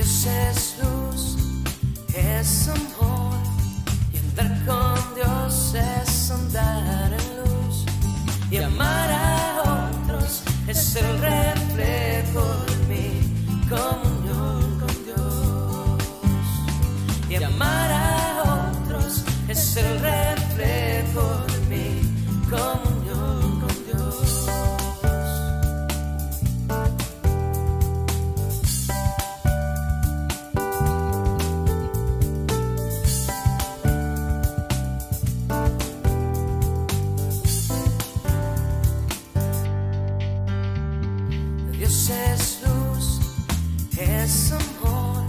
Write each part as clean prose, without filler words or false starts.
Dios es luz, es amor, y andar con Dios es andar en luz, y amar a otros es el reflejo de mi comunión con Dios, y amar a otros es el reflejo de mi comunión con Dios. Dios es luz, es amor,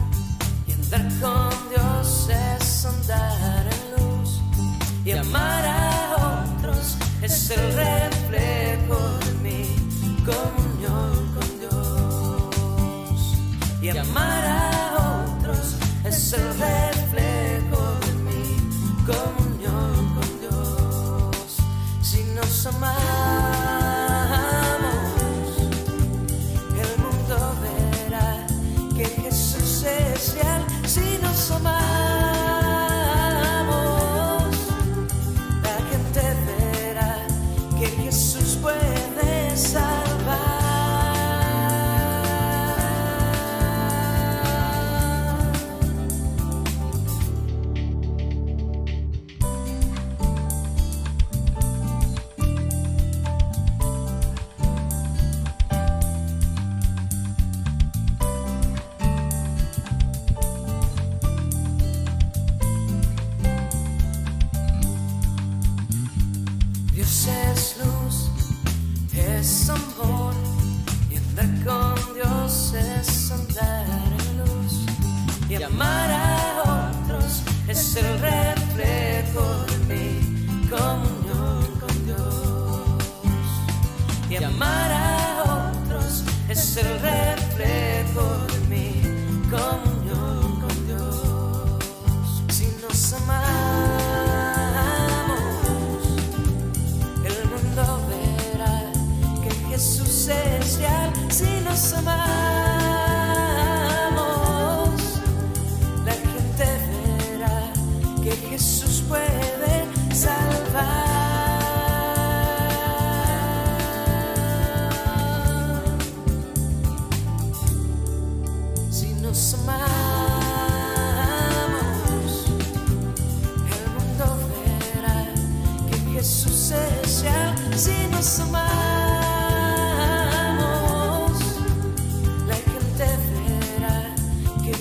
y andar con Dios es andar en luz, y amar a otros es el reflejo de mi comunión con Dios, y amar a otros es el reflejo de mi comunión con Dios. Si nos amamos, si nos amamos, la gente verá que Jesús puede salvar. Dios es luz, es amor, y andar con Dios es andar en luz, y amar a otros es el reflejo de mi comunión con Dios, y amar a otros es el reflejo de mi comunión con Dios. Si nos amamos, Jesús es real. Si nos amamos, la gente verá que Jesús puede salvar. Si nos amamos, el mundo verá que Jesús es real. Si nos amamos,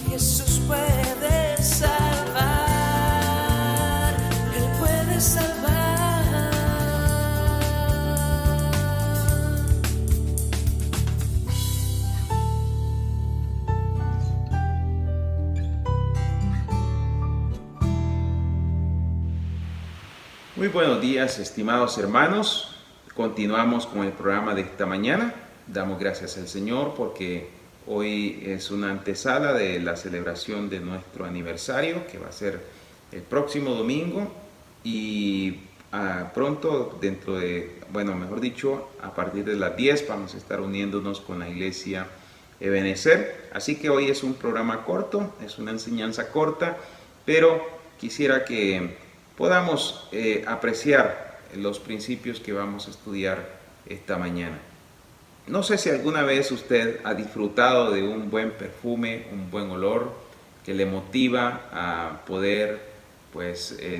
Jesús puede salvar, Él puede salvar. Muy buenos días, estimados hermanos. Continuamos con el programa de esta mañana. Damos gracias al Señor porque hoy es una antesala de la celebración de nuestro aniversario, que va a ser el próximo domingo, y pronto, dentro de, mejor dicho, a partir de las 10 vamos a estar uniéndonos con la iglesia Ebenezer. Así que hoy es un programa corto, es una enseñanza corta, pero quisiera que podamos apreciar los principios que vamos a estudiar esta mañana. No sé si alguna vez usted ha disfrutado de un buen perfume, un buen olor que le motiva a poder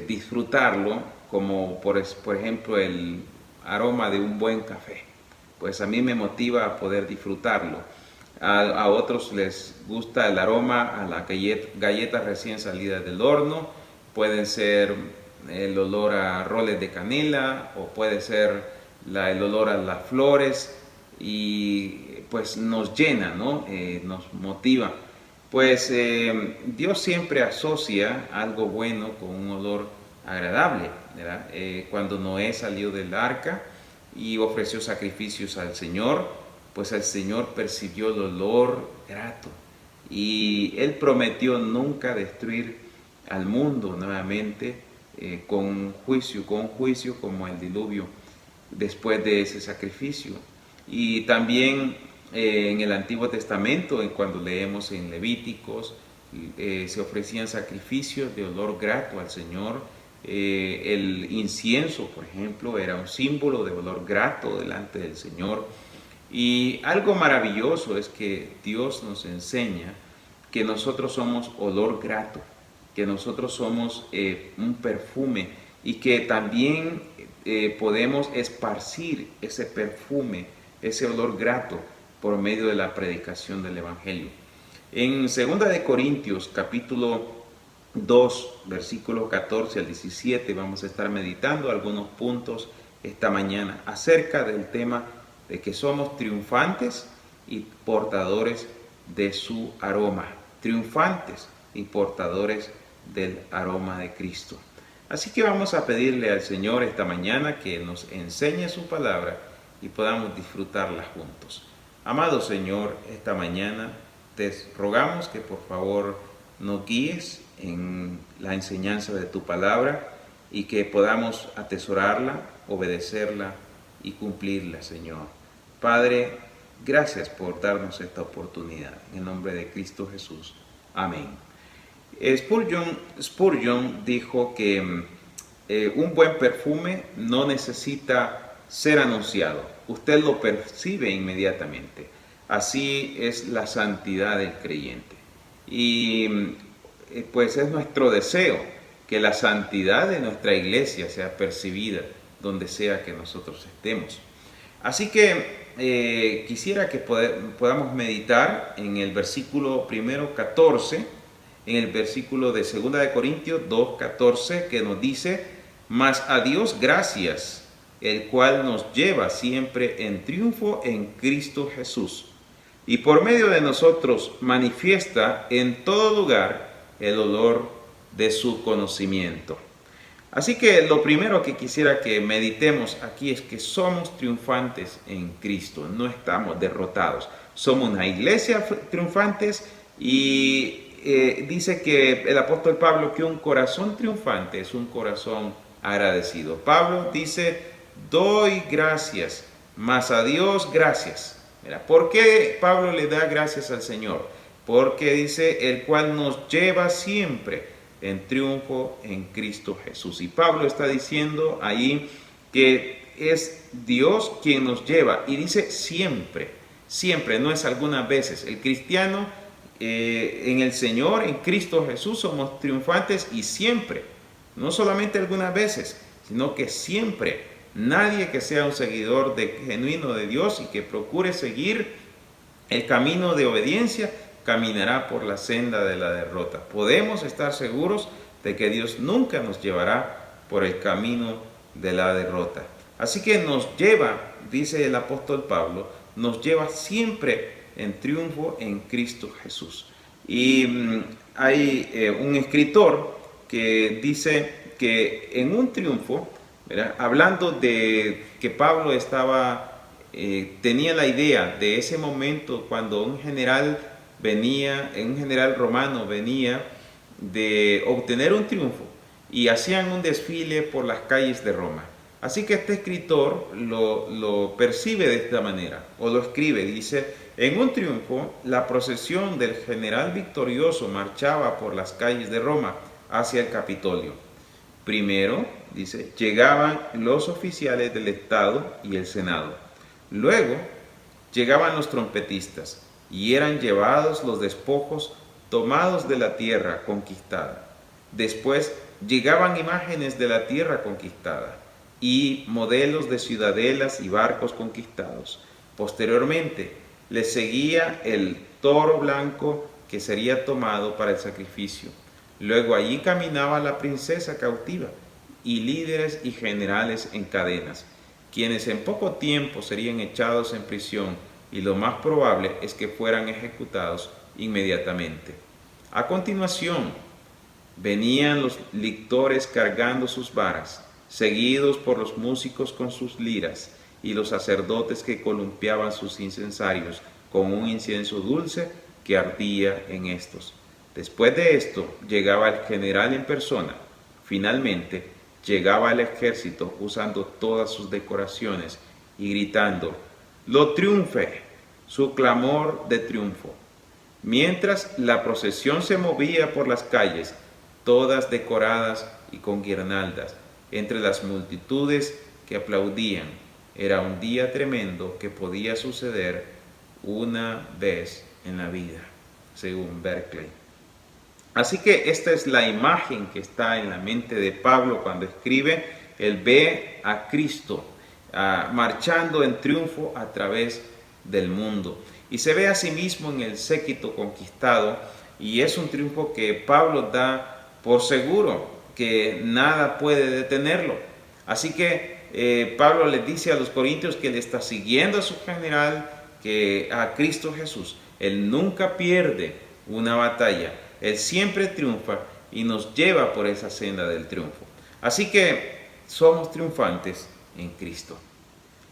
disfrutarlo, como por ejemplo el aroma de un buen café. Pues a mí me motiva a poder disfrutarlo. A otros les gusta el aroma a la galleta recién salida del horno. Puede ser el olor a roles de canela, o puede ser el olor a las flores, y pues nos llena, ¿no? Nos motiva. Pues Dios siempre asocia algo bueno con un olor agradable, ¿verdad? Cuando Noé salió del arca y ofreció sacrificios al Señor, pues el Señor percibió el olor grato, y Él prometió nunca destruir al mundo nuevamente con un juicio como el diluvio después de ese sacrificio. Y también en el Antiguo Testamento, cuando leemos en Levíticos, se ofrecían sacrificios de olor grato al Señor. El incienso, por ejemplo, era un símbolo de olor grato delante del Señor. Y algo maravilloso es que Dios nos enseña que nosotros somos olor grato, que nosotros somos un perfume y que también podemos esparcir ese perfume, ese olor grato por medio de la predicación del Evangelio. En 2 de Corintios capítulo 2, versículos 14 al 17, vamos a estar meditando algunos puntos esta mañana acerca del tema de que somos triunfantes y portadores de su aroma. Triunfantes y portadores del aroma de Cristo. Así que vamos a pedirle al Señor esta mañana que nos enseñe su palabra y podamos disfrutarla juntos. Amado Señor, esta mañana te rogamos que por favor nos guíes en la enseñanza de tu palabra y que podamos atesorarla, obedecerla y cumplirla, Señor. Padre, gracias por darnos esta oportunidad. En el nombre de Cristo Jesús. Amén. Spurgeon dijo que un buen perfume no necesita ser anunciado. Usted lo percibe inmediatamente. Así es la santidad del creyente. Y pues es nuestro deseo que la santidad de nuestra iglesia sea percibida donde sea que nosotros estemos. Así que quisiera que podamos meditar en el versículo primero 14, en el versículo de 2 de Corintios 2:14, que nos dice: mas a Dios gracias, el cual nos lleva siempre en triunfo en Cristo Jesús, y por medio de nosotros manifiesta en todo lugar el olor de su conocimiento. Así que lo primero que quisiera que meditemos aquí es que somos triunfantes en Cristo, no estamos derrotados. Somos una iglesia triunfantes y dice que el apóstol Pablo que un corazón triunfante es un corazón agradecido. Pablo dice: doy gracias, mas a Dios gracias. Mira, ¿por qué Pablo le da gracias al Señor? Porque dice: el cual nos lleva siempre en triunfo en Cristo Jesús. Y Pablo está diciendo ahí que es Dios quien nos lleva, y dice siempre, siempre, no es algunas veces. El cristiano en el Señor, en Cristo Jesús, somos triunfantes y siempre, no solamente algunas veces, sino que siempre. Nadie que sea un seguidor genuino de Dios y que procure seguir el camino de obediencia caminará por la senda de la derrota. Podemos estar seguros de que Dios nunca nos llevará por el camino de la derrota. Así que nos lleva, dice el apóstol Pablo, nos lleva siempre en triunfo en Cristo Jesús. Y hay un escritor que dice que en un triunfo, ¿verdad?, hablando de que Pablo tenía la idea de ese momento cuando un general romano venía de obtener un triunfo y hacían un desfile por las calles de Roma. Así que este escritor lo percibe de esta manera, o lo escribe, dice: en un triunfo, la procesión del general victorioso marchaba por las calles de Roma hacia el Capitolio. Primero, dice, llegaban los oficiales del Estado y el Senado. Luego, llegaban los trompetistas y eran llevados los despojos tomados de la tierra conquistada. Después, llegaban imágenes de la tierra conquistada y modelos de ciudadelas y barcos conquistados. Posteriormente, les seguía el toro blanco que sería tomado para el sacrificio. Luego allí caminaba la princesa cautiva y líderes y generales en cadenas, quienes en poco tiempo serían echados en prisión, y lo más probable es que fueran ejecutados inmediatamente. A continuación, venían los lictores cargando sus varas, seguidos por los músicos con sus liras, y los sacerdotes que columpiaban sus incensarios con un incienso dulce que ardía en estos. Después de esto, llegaba el general en persona. Finalmente, llegaba el ejército usando todas sus decoraciones y gritando: «¡Lo triunfe! su clamor de triunfo. Mientras la procesión se movía por las calles, todas decoradas y con guirnaldas, entre las multitudes que aplaudían, era un día tremendo que podía suceder una vez en la vida, según Berkeley. Así que esta es la imagen que está en la mente de Pablo cuando escribe. Él ve a Cristo marchando en triunfo a través del mundo. Y se ve a sí mismo en el séquito conquistado, y es un triunfo que Pablo da por seguro, que nada puede detenerlo. Así que Pablo le dice a los corintios que él está siguiendo a su general, que a Cristo Jesús. Él nunca pierde una batalla, él siempre triunfa y nos lleva por esa senda del triunfo. Así que somos triunfantes en Cristo.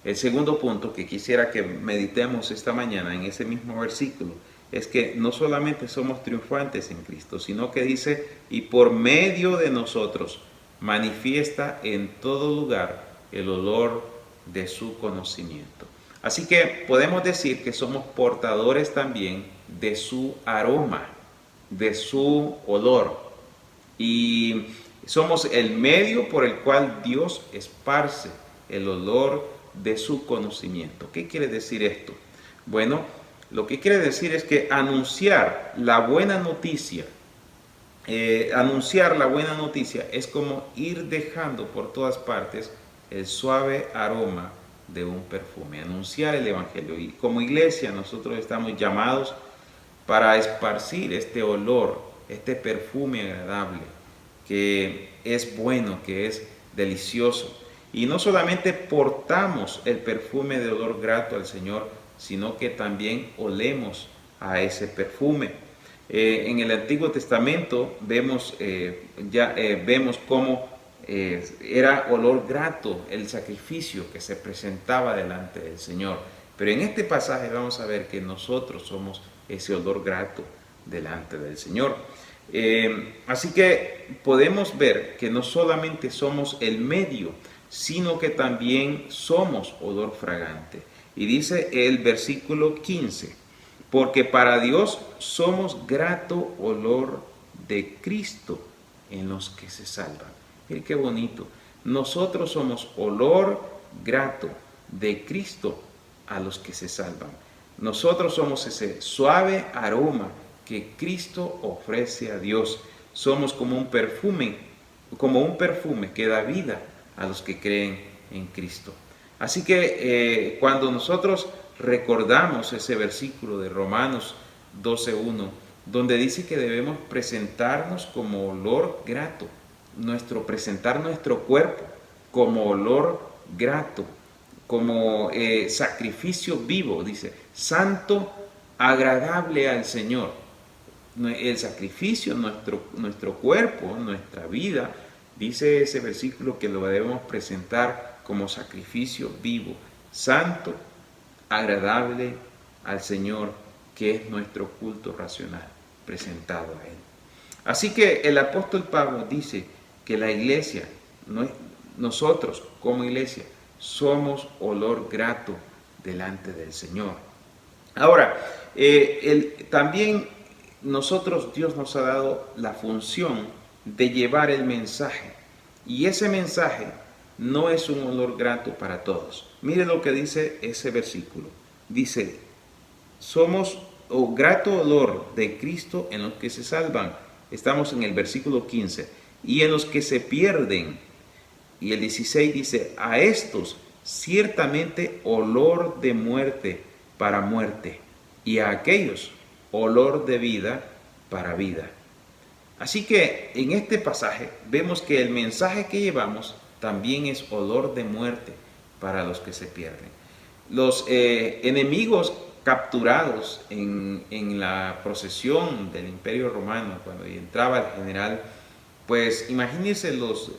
El segundo punto que quisiera que meditemos esta mañana en ese mismo versículo es que no solamente somos triunfantes en Cristo, sino que dice, y por medio de nosotros manifiesta en todo lugar el olor de su conocimiento. Así que podemos decir que somos portadores también de su aroma, de su olor, y somos el medio por el cual Dios esparce el olor de su conocimiento. ¿Qué quiere decir esto? Bueno, lo que quiere decir es que anunciar la buena noticia es como ir dejando por todas partes el suave aroma de un perfume, anunciar el evangelio. Y como iglesia nosotros estamos llamados para esparcir este olor, este perfume agradable, que es bueno, que es delicioso. Y no solamente portamos el perfume de olor grato al Señor, sino que también olemos a ese perfume. En el Antiguo Testamento vemos cómo era olor grato el sacrificio que se presentaba delante del Señor. Pero en este pasaje vamos a ver que nosotros somos ese olor grato delante del Señor. Así que podemos ver que no solamente somos el medio, sino que también somos olor fragante. Y dice el versículo 15, porque para Dios somos grato olor de Cristo en los que se salvan. Miren qué bonito. Nosotros somos olor grato de Cristo a los que se salvan. Nosotros somos ese suave aroma que Cristo ofrece a Dios. Somos como un perfume que da vida a los que creen en Cristo. Así que cuando nosotros recordamos ese versículo de Romanos 12:1, donde dice que debemos presentarnos como olor grato, presentar nuestro cuerpo como olor grato, como sacrificio vivo, dice, santo, agradable al Señor. El sacrificio, nuestro cuerpo, nuestra vida, dice ese versículo que lo debemos presentar como sacrificio vivo, santo, agradable al Señor, que es nuestro culto racional presentado a Él. Así que el apóstol Pablo dice que la iglesia, nosotros como iglesia, somos olor grato delante del Señor. Ahora, también Dios nos ha dado la función de llevar el mensaje, y ese mensaje no es un olor grato para todos. Mire lo que dice ese versículo. Dice, somos grato olor de Cristo en los que se salvan. Estamos en el versículo 15. Y en los que se pierden. Y el 16 dice, a estos ciertamente olor de muerte para muerte, y a aquellos olor de vida para vida. Así que en este pasaje vemos que el mensaje que llevamos también es olor de muerte para los que se pierden. Los enemigos capturados en la procesión del Imperio Romano, cuando entraba el general, pues imagínense los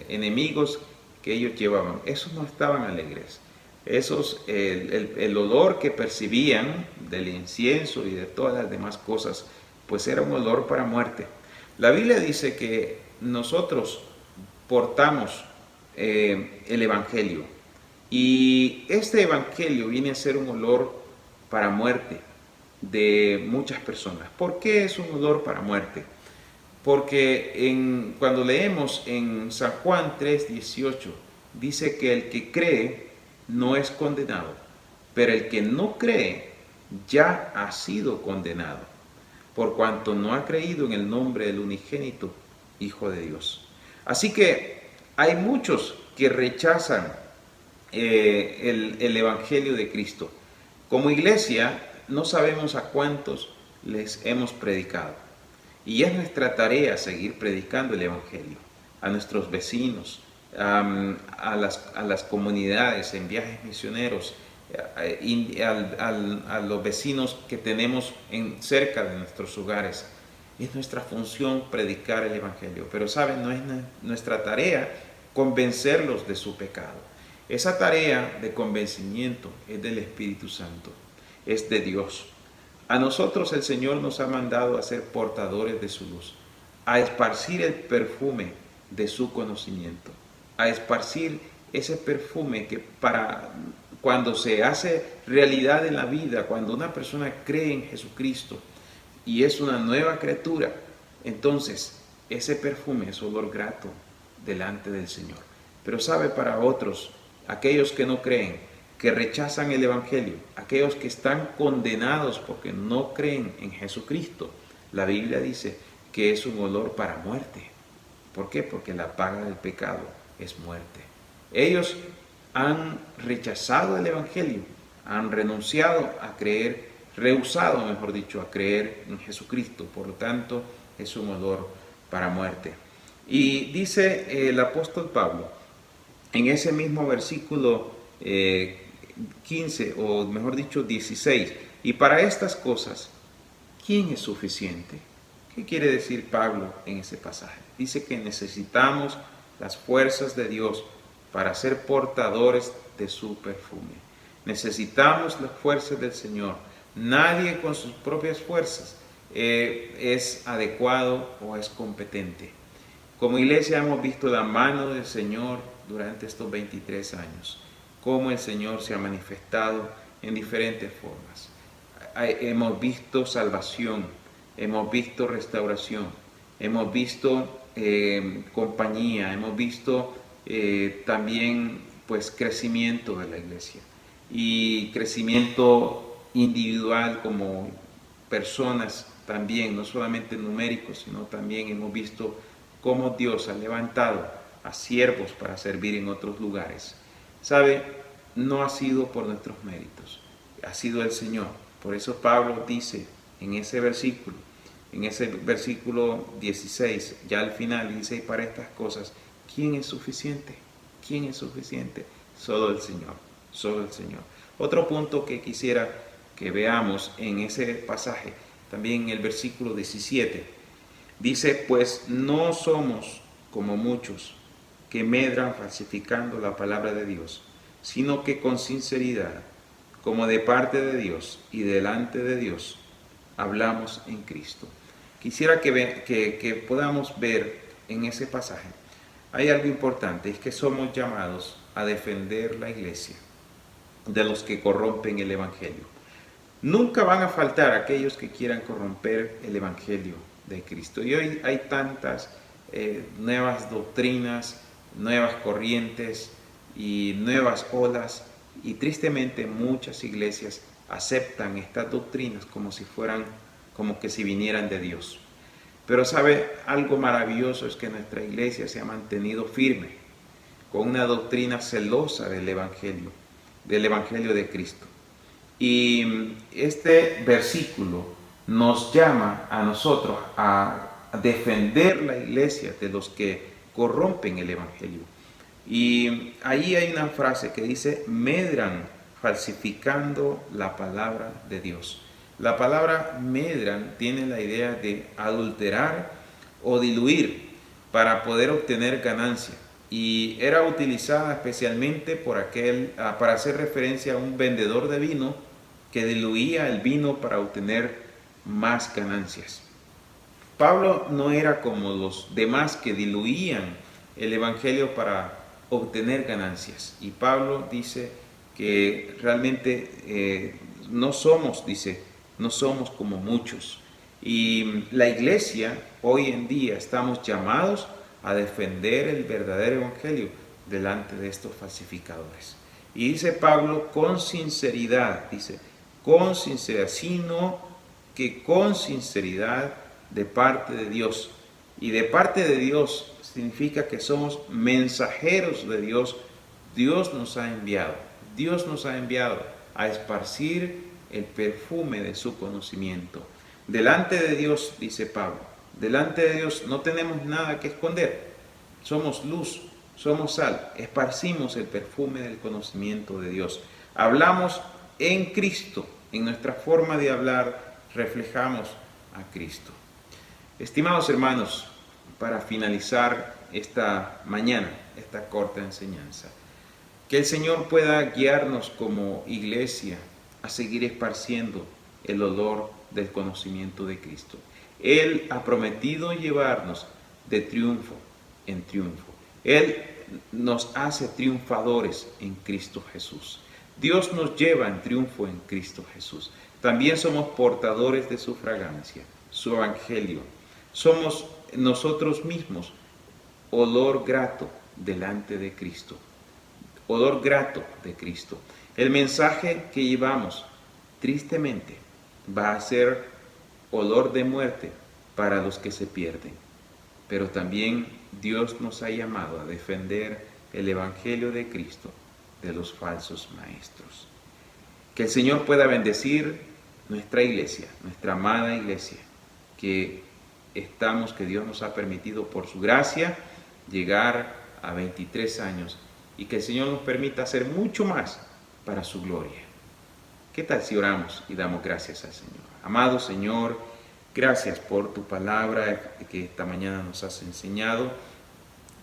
enemigos que ellos llevaban. Esos no estaban alegres. El olor que percibían del incienso y de todas las demás cosas, pues era un olor para muerte. La Biblia dice que nosotros portamos el Evangelio, y este Evangelio viene a ser un olor para muerte de muchas personas. ¿Por qué es un olor para muerte? Porque cuando leemos en San Juan 3:18, dice que el que cree no es condenado, pero el que no cree ya ha sido condenado, por cuanto no ha creído en el nombre del unigénito Hijo de Dios. Así que hay muchos que rechazan el Evangelio de Cristo. Como iglesia no sabemos a cuántos les hemos predicado. Y es nuestra tarea seguir predicando el Evangelio a nuestros vecinos, a las comunidades en viajes misioneros, a los vecinos que tenemos cerca de nuestros hogares. Es nuestra función predicar el Evangelio. Pero saben, no es nuestra tarea convencerlos de su pecado. Esa tarea de convencimiento es del Espíritu Santo, es de Dios. A nosotros el Señor nos ha mandado a ser portadores de su luz, a esparcir el perfume de su conocimiento, a esparcir ese perfume que para cuando se hace realidad en la vida, cuando una persona cree en Jesucristo y es una nueva criatura, entonces ese perfume es olor grato delante del Señor. Pero sabe, para otros, aquellos que no creen, que rechazan el Evangelio, aquellos que están condenados porque no creen en Jesucristo, la Biblia dice que es un olor para muerte. ¿Por qué? Porque la paga del pecado es muerte. Ellos han rechazado el Evangelio, han renunciado a creer, rehusado, mejor dicho, a creer en Jesucristo. Por lo tanto, es un olor para muerte. Y dice el apóstol Pablo, en ese mismo versículo 15, o mejor dicho 16, y para estas cosas, ¿quién es suficiente? ¿Qué quiere decir Pablo en ese pasaje? Dice que necesitamos las fuerzas de Dios para ser portadores de su perfume. Necesitamos las fuerzas del Señor. Nadie con sus propias fuerzas es adecuado o es competente. Como iglesia hemos visto la mano del Señor durante estos 23 años, cómo el Señor se ha manifestado en diferentes formas. Hemos visto salvación, hemos visto restauración, hemos visto compañía, hemos visto también pues crecimiento de la iglesia y crecimiento individual como personas también, no solamente numéricos, sino también hemos visto cómo Dios ha levantado a siervos para servir en otros lugares. ¿Sabe? No ha sido por nuestros méritos, ha sido el Señor. Por eso Pablo dice en ese versículo 16, ya al final dice, y para estas cosas, ¿quién es suficiente? ¿Quién es suficiente? Solo el Señor, solo el Señor. Otro punto que quisiera que veamos en ese pasaje, también en el versículo 17, dice, pues no somos como muchos que medran falsificando la palabra de Dios, sino que con sinceridad, como de parte de Dios y delante de Dios, hablamos en Cristo. Quisiera que podamos ver en ese pasaje, hay algo importante, es que somos llamados a defender la iglesia de los que corrompen el Evangelio. Nunca van a faltar aquellos que quieran corromper el Evangelio de Cristo. Y hoy hay tantas nuevas doctrinas, nuevas corrientes y nuevas olas, y tristemente muchas iglesias aceptan estas doctrinas como que si vinieran de Dios. Pero sabe, algo maravilloso es que nuestra iglesia se ha mantenido firme con una doctrina celosa del Evangelio de Cristo. Y este versículo nos llama a nosotros a defender la iglesia de los que corrompen el Evangelio. Y ahí hay una frase que dice, medran falsificando la palabra de Dios. La palabra medran tiene la idea de adulterar o diluir para poder obtener ganancia. Y era utilizada especialmente para hacer referencia a un vendedor de vino que diluía el vino para obtener más ganancias. Pablo no era como los demás que diluían el Evangelio para obtener ganancias. Y Pablo dice que realmente no somos, dice, no somos como muchos. Y la iglesia hoy en día estamos llamados a defender el verdadero evangelio delante de estos falsificadores. Y dice Pablo con sinceridad, dice, con sinceridad, sino que con sinceridad de parte de Dios. Y de parte de Dios significa que somos mensajeros de Dios. Dios nos ha enviado a esparcir el perfume de su conocimiento. Delante de Dios, dice Pablo, delante de Dios no tenemos nada que esconder. Somos luz, somos sal, esparcimos el perfume del conocimiento de Dios. Hablamos en Cristo, en nuestra forma de hablar reflejamos a Cristo. Estimados hermanos, para finalizar esta mañana, esta corta enseñanza, que el Señor pueda guiarnos como iglesia a seguir esparciendo el olor del conocimiento de Cristo. Él ha prometido llevarnos de triunfo en triunfo. Él nos hace triunfadores en Cristo Jesús. Dios nos lleva en triunfo en Cristo Jesús. También somos portadores de su fragancia, su evangelio. Somos nosotros mismos olor grato delante de Cristo. Olor grato de Cristo. El mensaje que llevamos, tristemente, va a ser olor de muerte para los que se pierden. Pero también Dios nos ha llamado a defender el evangelio de Cristo de los falsos maestros. Que el Señor pueda bendecir nuestra iglesia, nuestra amada iglesia, que Dios nos ha permitido por su gracia llegar a 23 años y que el Señor nos permita hacer mucho más para su gloria. ¿Qué tal si oramos y damos gracias al Señor? Amado Señor, gracias por tu palabra que esta mañana nos has enseñado,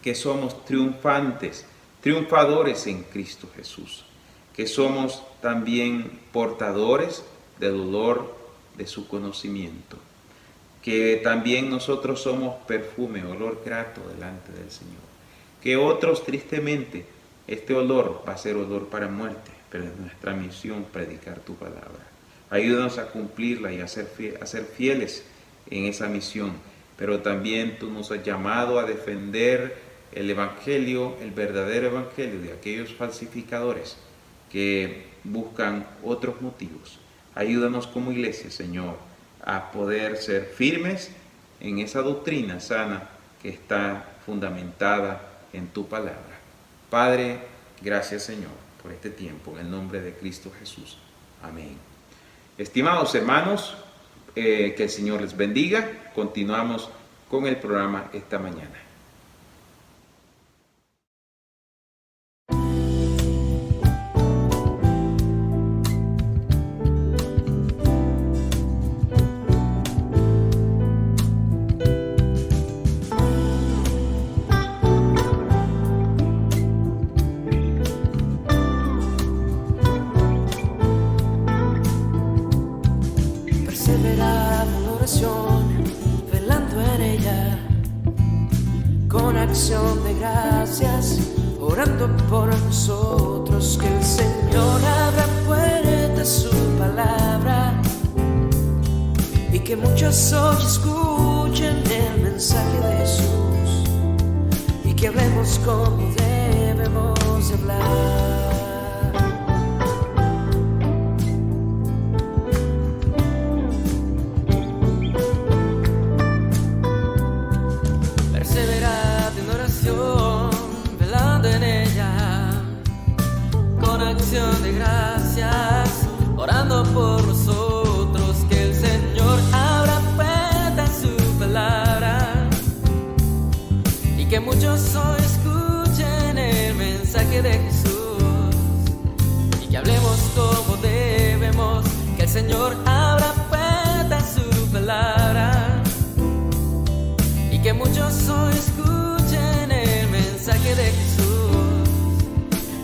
que somos triunfantes, triunfadores en Cristo Jesús, que somos también portadores del olor de su conocimiento, que también nosotros somos perfume, olor grato delante del Señor, que otros tristemente este olor va a ser olor para muerte, pero es nuestra misión predicar tu palabra. Ayúdanos a cumplirla y a ser fieles en esa misión, pero también tú nos has llamado a defender el evangelio, el verdadero evangelio de aquellos falsificadores que buscan otros motivos. Ayúdanos como iglesia, Señor, a poder ser firmes en esa doctrina sana que está fundamentada en tu palabra. Padre, gracias, Señor, por este tiempo, en el nombre de Cristo Jesús. Amén. Estimados hermanos, que el Señor les bendiga. Continuamos con el programa esta mañana. Perseverad en oración, velando en ella, con acción de gracias, orando por nosotros, que el Señor abra puertas su palabra y que muchos hoy escuchen el mensaje de Jesús y que hablemos como debemos de hablar. Velando en ella, con acción de gracias, orando por nosotros, que el Señor abra puertas su palabra y que muchos hoy escuchen el mensaje de Jesús y que hablemos como debemos, que el Señor abra puertas su palabra y que muchos hoy escuchen el mensaje de Jesús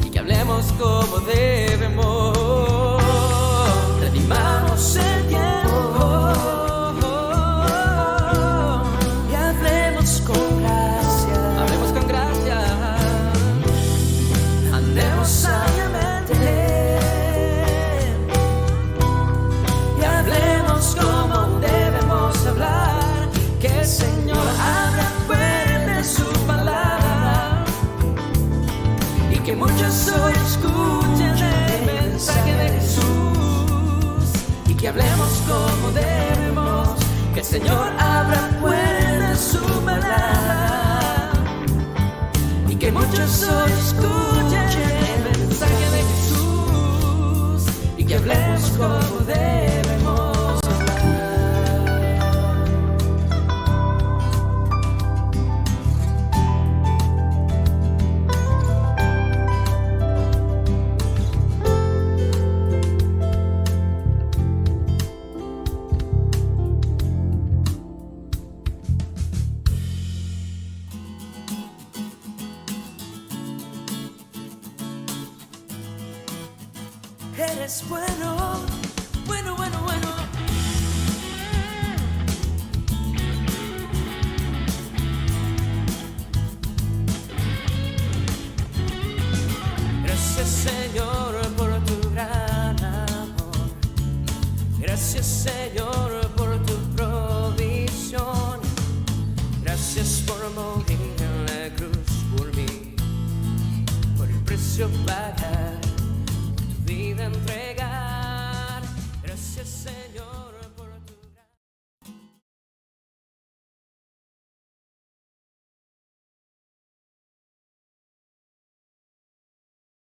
y que hablemos como debemos. Redimamos el tiempo y hablemos con gracia. Hablemos con gracia. Andemos sabiamente muchos hoy escuchen el mensaje de Jesús y que hablemos como debemos, que el Señor abra puertas en su palabra y que muchos hoy escuchen el mensaje de Jesús y que hablemos como debemos. Eres bueno, bueno, bueno, bueno. Gracias, Señor, por tu gran amor. Gracias, Señor, por tu provisión. Gracias por morir en la cruz por mí, por el precio pagar. Vida entre